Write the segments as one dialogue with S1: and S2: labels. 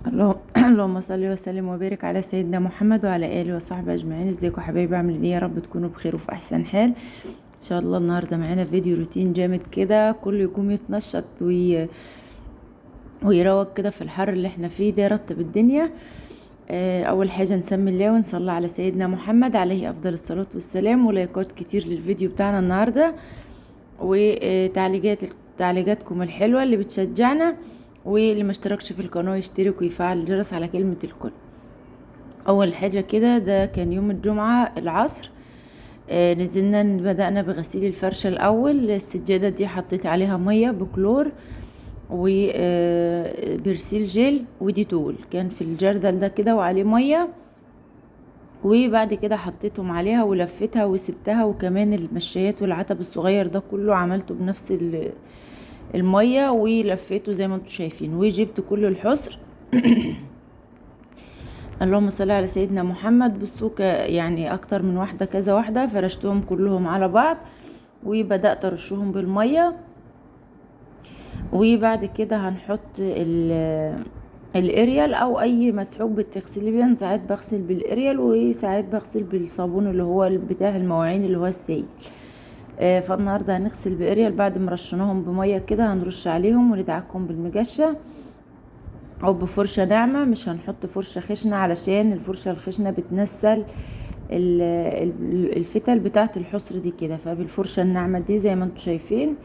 S1: اللهم صل وسلم وبارك على سيدنا محمد وعلى اله وصحبه اجمعين. ازيكم حبايبي؟ عاملين ايه؟ يا رب تكونوا بخير وفي احسن حال ان شاء الله. النهارده معانا فيديو روتين جامد كده، كله يقوم يتنشط ويروق كده في الحر اللي احنا فيه ده، يرطب الدنيا. اول حاجه نسمي الله ونصلي على سيدنا محمد عليه افضل الصلاه والسلام. ولايكات كتير للفيديو بتاعنا النهارده، تعليقاتكم الحلوه اللي بتشجعنا، واللي ما اشتركش في القناه يشترك ويفعل الجرس على كلمه الكل. اول حاجه كده، ده كان يوم الجمعه العصر. نزلنا بدأنا بغسيل الفرشة الأول. السجادة دي حطيت عليها مية بكلور وبرسيل جيل وديتول، كان في الجردل ده كده وعليه مية. وبعد كده حطيتهم عليها ولفتها وسبتها، وكمان المشايات والعتب الصغير ده كله عملته بنفس المية ولفيته زي ما انتم شايفين، وجبت كل الحصر. اللهم صل على سيدنا محمد. بصوا يعني اكتر من واحدة، كذا واحدة، فرشتهم كلهم على بعض وبدأت ارشهم بالمية. وبعد كده هنحط الاريال او اي مسحوق بتغسلي بيه. ساعات بغسل بالاريال وساعات بغسل بالصابون اللي هو بتاع المواعين اللي هو السائل. فالنهارده هنغسل باريال. بعد ما رشناهم بميه كده هنرش عليهم وندعكهم بالمجشه او بفرشه ناعمه. مش هنحط فرشه خشنه علشان الفرشه الخشنه بتنسل الفتل بتاعه الحصر دي كده، فبالفرشه الناعمه دي زي ما انتم شايفين.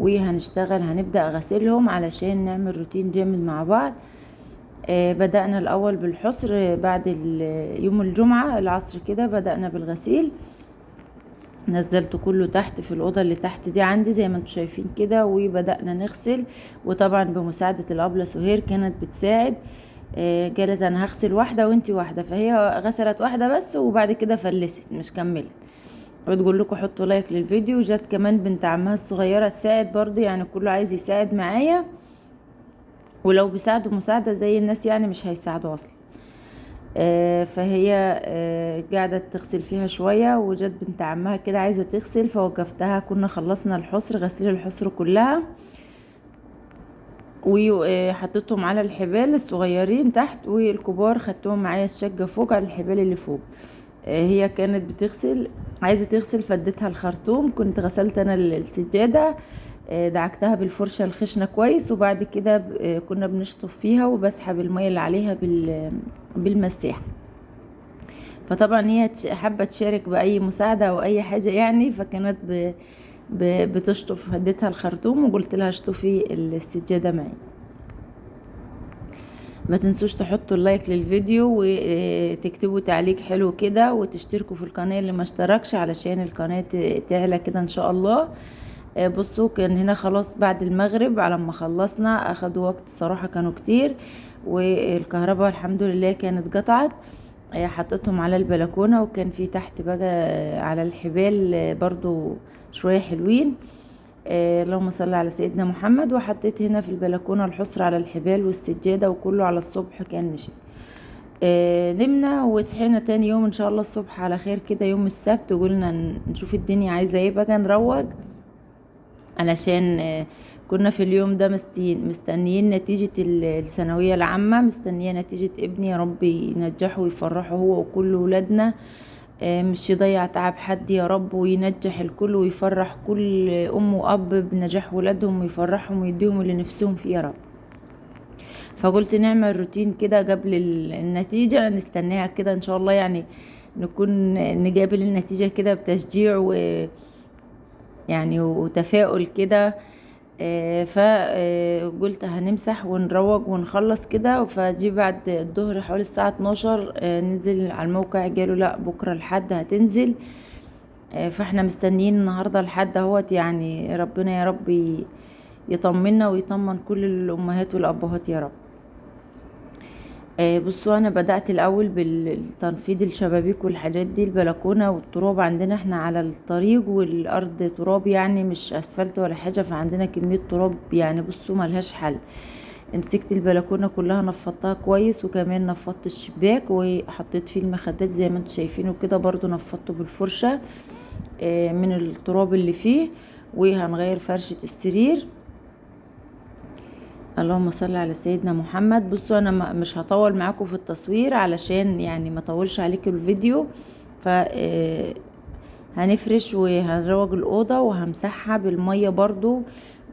S1: وهنشتغل، هنبدأ غسلهم علشان نعمل روتين جامد مع بعض. بدأنا الأول بالحصر بعد يوم الجمعة العصر كده، بدأنا بالغسيل. نزلت كله تحت في الأوضة اللي تحت دي عندي زي ما انتم شايفين كده، وبدأنا نغسل. وطبعا بمساعدة الأبلة سهير كانت بتساعد. قالت أنا هغسل واحدة وانتي واحدة، فهي غسلت واحدة بس وبعد كده فلست مش كملت. وتقول لكم حطوا لايك للفيديو. جت كمان بنت عمها الصغيرة تساعد برضو، يعني كله عايز يساعد معايا، ولو بيساعدوا مساعدة زي الناس يعني مش هيساعدوا اصلا. فهي قاعدة تغسل فيها شوية، وجت بنت عمها كده عايزة تغسل فوقفتها. كنا خلصنا الحصر، غسيل الحصر كلها، وحطيتهم على الحبال الصغيرين تحت، والكبار خدتهم معايا الشقة فوق على الحبال اللي فوق. هي كانت بتغسل، عايزة تغسل، فديتها الخرطوم. كنت غسلت انا السجادة، دعكتها بالفرشة الخشنة كويس، وبعد كده كنا بنشطف فيها وبسحب المية اللي عليها بالمساحة. فطبعا هي حابة تشارك بأي مساعدة أو أي حاجة يعني، فكانت بتشطف. فديتها الخرطوم وقلت لها اشطفي السجادة معي. ما تنسوش تحطوا اللايك للفيديو وتكتبوا تعليق حلو كده، وتشتركوا في القناة اللي ما اشتركش علشان القناة تعلى كده ان شاء الله. بصوا كان هنا خلاص بعد المغرب على ما خلصنا، اخدوا وقت صراحة كانوا كتير، والكهرباء الحمد لله كانت قطعت. حطيتهم على البلكونة، وكان في تحت بقى على الحبال برضو شوية حلوين. اللهم صل على سيدنا محمد. وحطيت هنا في البلكونة الحصر على الحبال والسجادة، وكله على الصبح كان مشي. نمنا وصحينا تاني يوم ان شاء الله الصبح على خير كده، يوم السبت، وقلنا نشوف الدنيا عايزة ايه بقى، نروج علشان كنا في اليوم ده مستنيين نتيجة الثانوية العامة، مستنية نتيجة ابني، يا رب ينجحه ويفرحه هو وكل ولادنا. مش يضيع تعب حد يا رب، وينجح الكل ويفرح كل ام واب بنجاح ولادهم، ويفرحهم ويديهم اللي نفسهم فيه يا رب. فقلت نعمل روتين كده قبل النتيجة، نستناها كده ان شاء الله، يعني نكون نقابل النتيجة كده بتشجيع يعني وتفاؤل كده. فقلت هنمسح ونروج ونخلص كده. فجي بعد الظهر حوالي الساعة 12 ننزل على الموقع، قالوا لا بكرة الحد هتنزل. فاحنا مستنيين النهاردة الحد اهوت، يعني ربنا يا رب يطمنا ويطمن كل الأمهات والأبهات يا رب. بصوا انا بدأت الاول بالتنفيض الشبابيك والحاجات دي، البلكونة والتراب عندنا احنا على الطريق، والارض تراب يعني مش اسفلت ولا حاجة، فعندنا كمية تراب يعني بصوا ملهاش حل. مسكت البلكونة كلها نفضتها كويس، وكمان نفضت الشباك وحطيت فيه المخدات زي ما انتم شايفينه كده، برضو نفضته بالفرشة من التراب اللي فيه. وهنغير فرشة السرير. اللهم صل على سيدنا محمد. بصوا انا مش هطول معاكم في التصوير علشان يعني ما اطولش عليكم الفيديو. ف هنفرش وهنروج الأوضة وهمسحها بالمية برضو،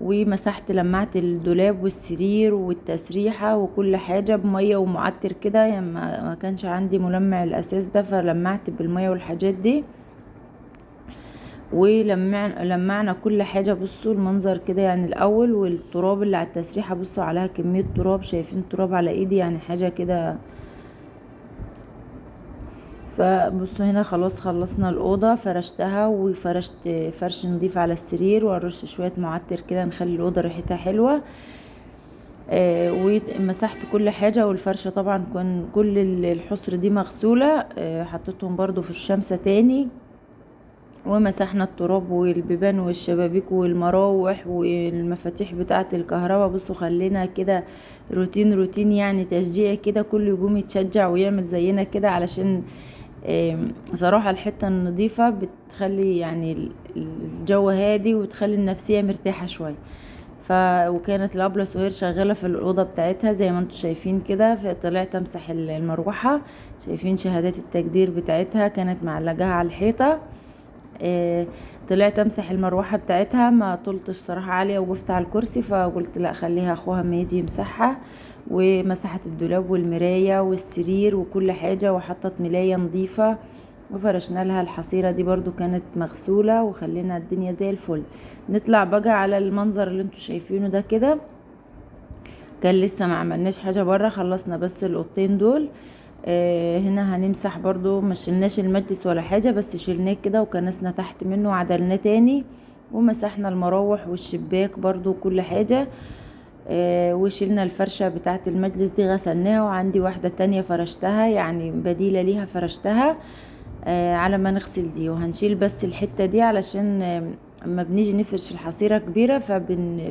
S1: ومسحت لمعت الدولاب والسرير والتسريحة وكل حاجة بمية ومعطر كده، يعني ما كانش عندي ملمع الأساس ده فلمعت بالمية والحاجات دي، ولمعنا كل حاجة. بصوا المنظر كده يعني الأول، والتراب اللي على التسريحة بصوا عليها كمية تراب، شايفين التراب على ايدي يعني حاجة كده. فبصوا هنا خلاص خلصنا الأوضة، فرشتها وفرشت فرش نضيف على السرير، وارش شوية معطر كده نخلي الأوضة ريحتها حلوة. ومسحت كل حاجة، والفرشة طبعا كان كل الحصر دي مغسولة. حطيتهم برضو في الشمسة تاني، ومسحنا التراب والبيبان والشبابيك والمراوح والمفاتيح بتاعة الكهرباء. بصوا خلينا كده روتين يعني تشجيعي كده، كل يقوم يتشجع ويعمل زينا كده، علشان صراحة الحتة النظيفة بتخلي يعني الجو هادي وتخلي النفسية مرتاحة شوية. وكانت الأبلة سهير شغالة في الأوضة بتاعتها زي ما انتوا شايفين كده، فطلعت امسح المروحة. شايفين شهادات التقدير بتاعتها كانت معلقاها على الحيطة. طلعت امسح المروحة بتاعتها، ما طلتش صراحة عالية وقفت على الكرسي، فقلت لا خليها اخوها ما يجي يمسحها. ومسحت الدولاب والمراية والسرير وكل حاجة، وحطت ملاية نظيفة، وفرشنا لها الحصيرة دي برضو كانت مغسولة، وخلينا الدنيا زي الفل. نطلع بقى على المنظر اللي انتوا شايفينه ده كده. كان لسه ما عملناش حاجة برا، خلصنا بس الأوضتين دول. هنا هنمسح برضو، ما شلناش المجلس ولا حاجة، بس شلناه كده وكنسنا تحت منه وعدلناه تاني، ومسحنا المراوح والشباك برضو كل حاجة. وشلنا الفرشة بتاعت المجلس دي غسلناها، وعندي واحدة تانية فرشتها يعني بديلة ليها فرشتها على ما نغسل دي. وهنشيل بس الحتة دي علشان اما بنيجي نفرش الحصيرة كبيرة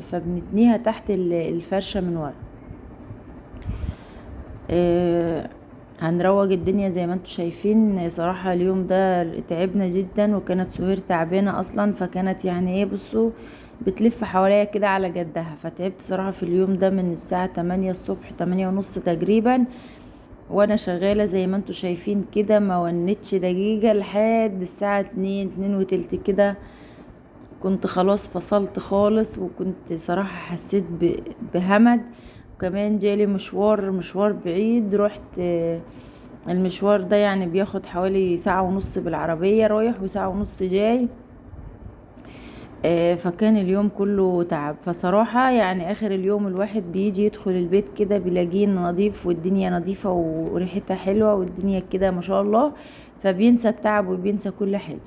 S1: فبنتنيها تحت الفرشة من ورا. هنروج الدنيا زي ما انتوا شايفين. صراحة اليوم ده تعبنا جدا، وكانت سهير تعبانة اصلا، فكانت يعني ايه بصوا بتلف حواليا كده على جدها، فتعبت صراحة في اليوم ده من الساعة 8 الصبح 8 ونص تقريبا وانا شغالة زي ما انتوا شايفين كده، ما ونتش دقيقة لحد الساعة 2 وتلت كده. كنت خلاص فصلت خالص، وكنت صراحة حسيت بهمد. وكمان جالي مشوار بعيد، رحت المشوار ده يعني بياخد حوالي ساعة ونص بالعربية رايح وساعة ونص جاي. فكان اليوم كله تعب. فصراحة يعني اخر اليوم الواحد بيجي يدخل البيت كده بيلاقيه نظيف والدنيا نظيفة وريحتها حلوة والدنيا كده ما شاء الله، فبينسى التعب وبينسى كل حاجة.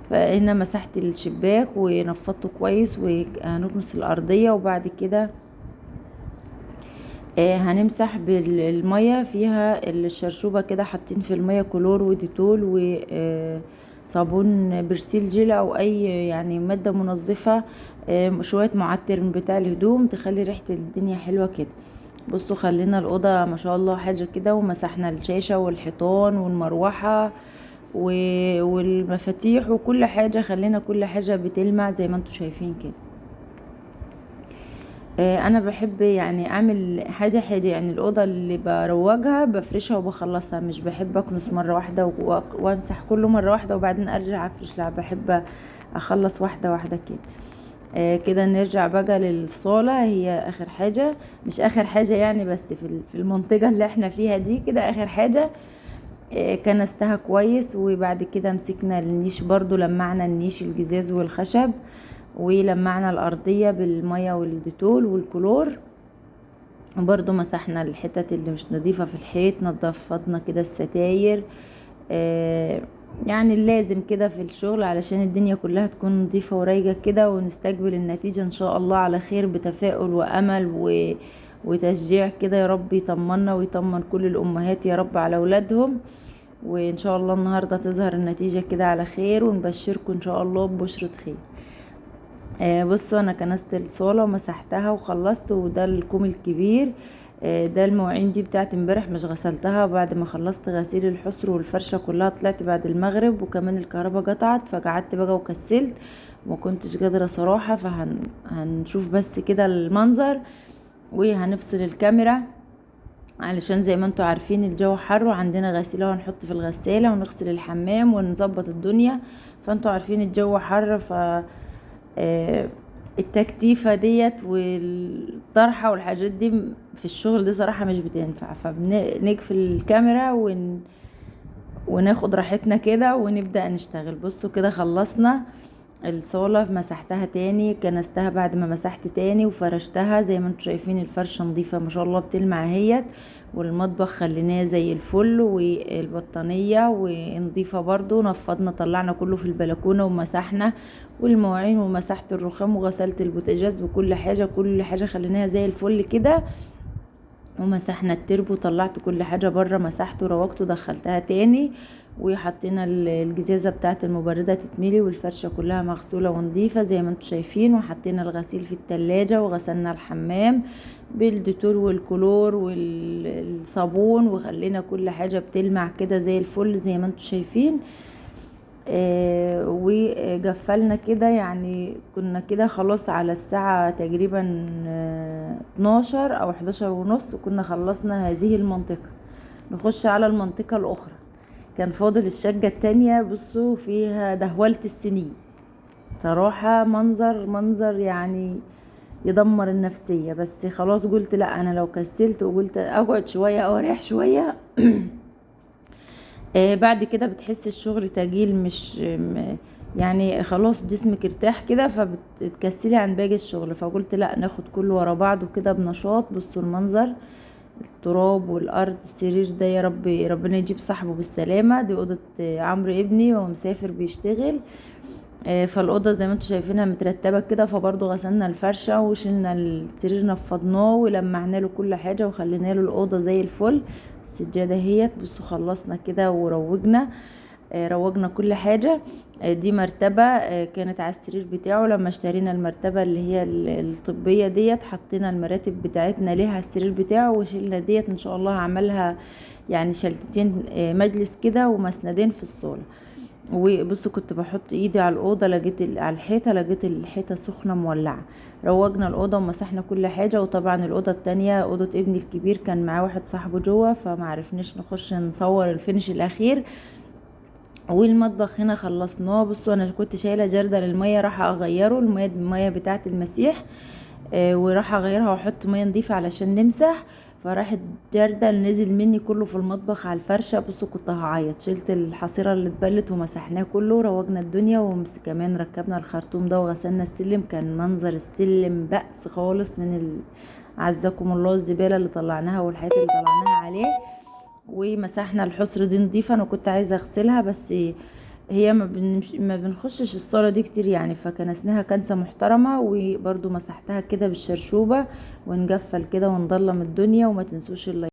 S1: فهنا مسحت الشباك ونفضته كويس، وهنكنس الأرضية، وبعد كده هنمسح بالمية فيها الشرشوبة كده، حاطين في المية كلور وديتول وصابون برسيل جيل او اي يعني مادة منظفة، شوية معطر من بتاع الهدوم تخلي ريحة الدنيا حلوة كده. بصوا خلينا الأوضة ما شاء الله حاجة كده، ومسحنا الشاشة والحيطان والمروحة والمفاتيح وكل حاجة، خلينا كل حاجة بتلمع زي ما انتوا شايفين كده. انا بحب يعني اعمل حاجة يعني الأوضة اللي بروجها بفرشها وبخلصها، مش بحب اكنس مرة واحدة وامسح كله مرة واحدة وبعدين ارجع افرش، لا بحب اخلص واحدة واحدة كده. كده نرجع بقى للصالة، هي اخر حاجة، مش اخر حاجة يعني، بس في المنطقة اللي احنا فيها دي كده اخر حاجة. كنستها كويس، وبعد كده مسكنا النيش برضو، لمعنا النيش الجزاز والخشب، ولمعنا الأرضية بالمية والديتول والكلور. برضو مسحنا الحتت اللي مش نظيفة في الحيط، نظفنا كده الستاير. يعني اللازم كده في الشغل علشان الدنيا كلها تكون نظيفة ورايقة كده، ونستقبل النتيجة ان شاء الله على خير بتفاؤل وامل وتشجيع كده. يا رب يطمنا ويطمن كل الامهات يا رب على اولادهم، وان شاء الله النهاردة تظهر النتيجة كده على خير، ونبشركم ان شاء الله ببشرة خير. بصوا انا كنست الصالة ومسحتها وخلصت، وده الكوم الكبير. ده المواعين دي بتاعت امبارح مش غسلتها، بعد ما خلصت غسيل الحصر والفرشة كلها طلعت بعد المغرب، وكمان الكهرباء قطعت فقعدت بقى وكسلت وما كنتش قادرة صراحة. فهنشوف بس كده المنظر وهنفصل الكاميرا علشان زي ما انتوا عارفين الجو حر وعندنا غسيله، وهنحط في الغسالة ونغسل الحمام ونظبط الدنيا. فانتوا عارفين الجو حر، ف التكتيفة ديت والطرحة والحاجات دي في الشغل دي صراحة مش بتنفع، فبنقفل الكاميرا وناخد راحتنا كده ونبدأ نشتغل. بصوا كده خلصنا الصالة، مسحتها تاني، كنستها بعد ما مسحت تاني وفرشتها زي ما انتوا شايفين. الفرشة نظيفة ما شاء الله بتلمع اهيت، والمطبخ خليناه زي الفل، والبطانية ونضيفة برضو. نفضنا طلعنا كله في البلكونة ومسحنا، والمواعين ومسحت الرخام وغسلت البوتاجاز وكل حاجة، كل حاجة خليناها زي الفل كده. ومسحنا التربو، طلعت كل حاجة بره، مسحته وروقته دخلتها تاني، وحطينا الجزازة بتاعة المبردة تتملي، والفرشة كلها مغسولة ونظيفة زي ما انتوا شايفين. وحطينا الغسيل في التلاجة، وغسلنا الحمام بالديتول والكلور والصابون، وخلينا كل حاجة بتلمع كده زي الفل زي ما انتوا شايفين. وقفلنا كده، يعني كنا كده خلاص على الساعة تقريبا 12 او 11 ونص، كنا خلصنا هذه المنطقة. نخش على المنطقة الاخرى، كان فاضل الشقة التانية. بصوا فيها دهولة السنين صراحة، منظر يعني يدمر النفسية. بس خلاص قلت لا، انا لو كسلت وقلت اقعد شوية او اريح شوية بعد كده بتحس الشغل تقيل، مش يعني خلاص جسمك ارتاح كده، فبتكسلي عن باقي الشغل. فقلت لا، ناخد كله ورا بعضه كده بنشاط. بصوا المنظر، التراب والارض، السرير ده يا رب ربنا يجيب صاحبه بالسلامة. دي اوضة عمرو ابني وهو مسافر بيشتغل. فالاوضه زي ما انتوا شايفينها مترتبه كده. فبرضه غسلنا الفرشه وشلنا السرير، نفضناه ولمعنا له كل حاجه، وخلينا له الاوضه زي الفل. السجاده اهيت. بصوا خلصنا كده وروجنا، روجنا كل حاجه. دي مرتبه كانت على السرير بتاعه. لما اشترينا المرتبه اللي هي الطبيه ديت، حطينا المراتب بتاعتنا ليها على السرير بتاعه، وشلنا ديت ان شاء الله هعملها يعني شلتتين مجلس كده ومسندين في الصاله. وبصوا كنت بحط ايدي على الاوضه، لقيت على الحيطه، لقيت الحيطه سخنه مولعه. روجنا الاوضه ومسحنا كل حاجه. وطبعا الاوضه التانية اوضه ابني الكبير كان معاه واحد صاحبه جوه، فما عرفناش نخش نصور الفينش الاخير. والمطبخ هنا خلصناه. بصوا انا كنت شايله جردل الميه، راح اغيره الميه بتاعه المسيح، وراح اغيرها واحط ميه نظيفه علشان نمسح. فراح الجردل نزل مني كله في المطبخ على الفرشه. بصوا كنت هعيط، شلت الحصيره اللي اتبلت ومسحناه كله، روجنا الدنيا. وكمان ركبنا الخرطوم ده وغسلنا السلم. كان منظر السلم بأس خالص من عزكم الله الزباله اللي طلعناها والحاجات اللي طلعناها عليه. ومسحنا الحصر دي نضيفه، انا كنت عايزه اغسلها بس هي ما بنخشش الصالة دي كتير يعني، فكنسناها كنسة محترمة. وبرضو مسحتها كده بالشرشوبة، ونقفل كده ونضلم الدنيا. وما تنسوش